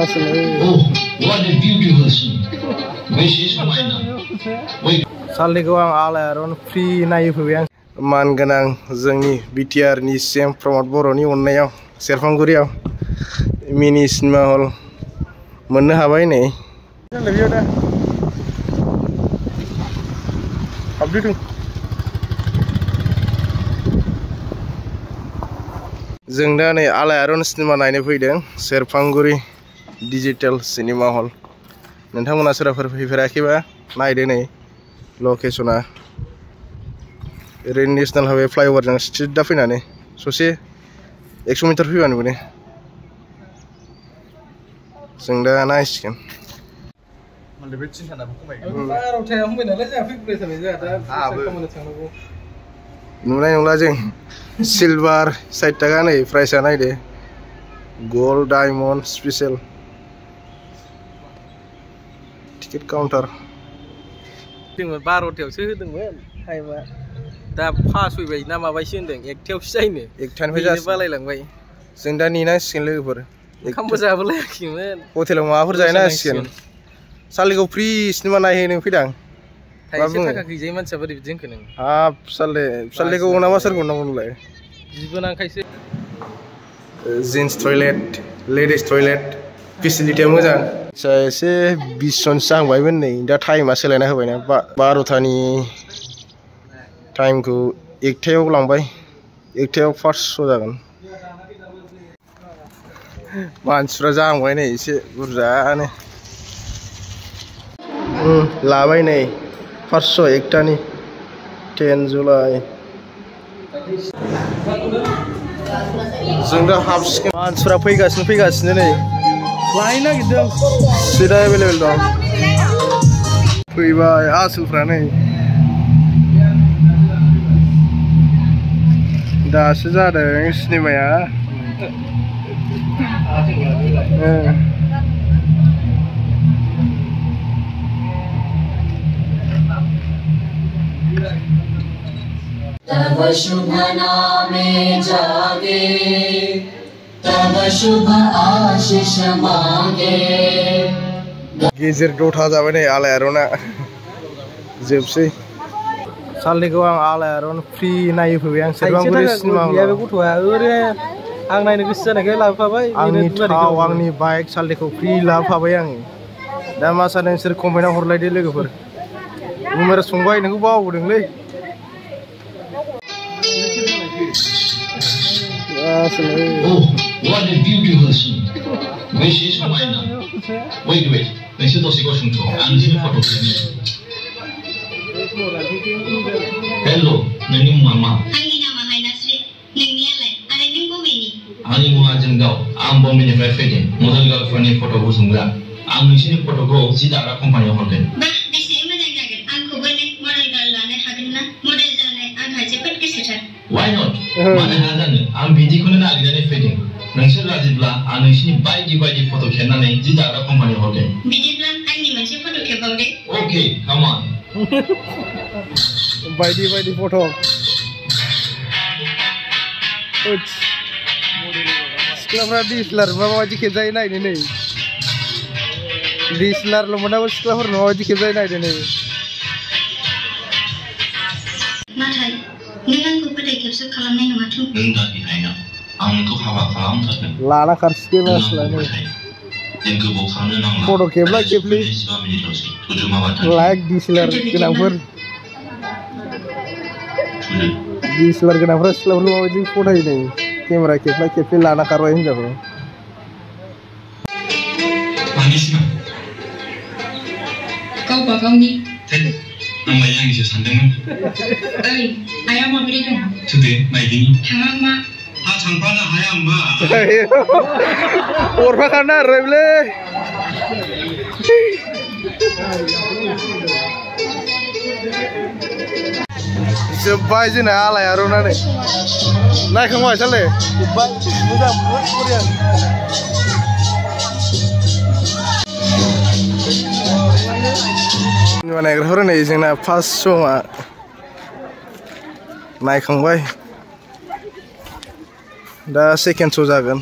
Oh, what a beautiful scene. Which is mine now. Wait. Saldigo ang alayaron free na yufuyang man ganang जोंनि BTR नि same Pramod बर'नि अननायाव सेरफांगुरियाव मिनि cinema hall मोननो हाबाय नै labio दा आपडेट जों दा नै आलायारन सिनेमा नायनो फैदों सेरफांगुरि डिजिटल सिनेमा हल नोंथांमोना सोरबाफोर फैफेराखैबा नायदो नै लकेशना ओरै नेशनेल हाइवे फ्लाइओभारजों सिदा फैनानै ससे 100 मिटार फैबानो मोनो जों दा नायसिगोन नुनाय नंला जों सिलभार 60 टाका नै प्राइसआ नायदो gold diamond special ticket counter जों 12थायावसो होदोंमोन टाइमा दा पास फैबाय ना माबायसो होनदों एकथायावसो जायनो एकथानिफ्राय जासिगोन बालायलांबाय जों दा नेनांसिगोन लोगोफोर ओंखामबो जाबोलायाखैमोन हटेलाव माबाफोर जाहैनो हासिगोन सालिगाव फ्रि सिनेमा नायहैनो फैदां थाइसे थाखा गैजायै मानसिया बोरै बिदि होनखो नों हाब सालिगाव नामा सोरखौ नांगौ नोंलाय बिबोनांखायसो जेन्स टयलेट लेडिज टयलेट फेसिलिटिया मोजां एसे 20 जनसो जाहांबायमोन नै दा टाइमा सोलायना होबायना 12थानि टाइमखौ 1थायाव लांबाय 1थायाव फार्स्ट श' जागोन मानसिफ्रा जाहांबाय नै एसे बुरजानो लाबाय नै फार्स्ट श' 1थानि 10 जुलाइ जों दा हाबसिगोन मानसिफ्रा फैगासिनो नै लाइन नागिरदों सिदा एभेलेबेल दं फैबाय आसोलफ्रा नै दासो जादों सिनेमाया तव शुभ नामे जागे तव शुभ आशीष मांगे गेजेर दथा जाबाय नै आलायारना जोबसै सालनिखौ आं आलायारन फ्रि नायो फैबाय आं सेरफांगुरि सिनेमा हलाव गथ'आ ओरै आं नायनो गोसो जानायखाय लाबोफाबाय आंनि थाव आंनि बाइक सालनिखौ फ्रि लाबोफाबाय आं दा मा सानो नोंसोर कमेन्टआव हरलायदो लोगोफोर बुमेरा संबाय नोंखौ बावबोदोंलै Oh, what a beautiful scene. Which is mine now. Wait. नोंसोर दसे गसंथ' आं नोंसोरनि फट' खेबनि हेल' नोंनि मुङा मा आंनि नामा हायनास्रि नोंनियालाय आरो नों बबेनि आंनि मुङा जोंगाव आं बम्बेनिफ्राय फैदों मडेल गार्लफोरनि फट'खौ संग्रा आं नोंसोरनि फट'खौ जि दाग्रा कम्पानियाव हरगोन बा बेसे मोजां जागोन आंखौबो नों मडेल गार्ल लानो हागोन ना मडेल जानाय आंहा जोबोद गोसोथार वाइ नट मानो हाया जानो आं बिदिखौनो नागिरनानै फैदों नोंसोर राजिब्ला आं नोंसिनि बायदि फट' खेबनानै जि दाग्रा कम्पानियाव हरगोन बिदिब्ला आंनि मोनसे फट' खेबबावदो अके काम अन बायदि फट' सिख्लाफ्रा डिएसएलआर माबायदि खेबजायो नायनो नै डिएसएलआरल' मोनाबो सिख्लाफोर माबायदि खेबजायो नायनो नै नाथाय नों आंखौ फोथाय खेबस' खालामनाय नङाथ' नों दानि हाया आं नोंखौ हाबा खालामथारगोन लाना खारसिगोन आसलानो जों गोबाव खालामनो नांला फट' खेबला खेबलि लाइक डिएसएलआर गोनांफोर डिएसएलआर गोनांफ्रा सिख्लाफोरखौ माबायदि फटायो नै केमेरा खेबला खेबलि लाना खारबाय हिनजावखौ गावबा गावनि आंलाय आंनिसो सानदोंमोन ओइ आया माबोरै दं थुदे नायदिनि थाङा मा थांफानो हाया होमबा हरफाखानो आरोलै जोब्बाय जोंना आलायारना नै नायखांबाय साले जोब्बाय मोजां बहुद बरिया नायग्राफोरा नै जोंना फार्स्ट श'आ नायखांबाय दा सेकेन्ड श' जागोन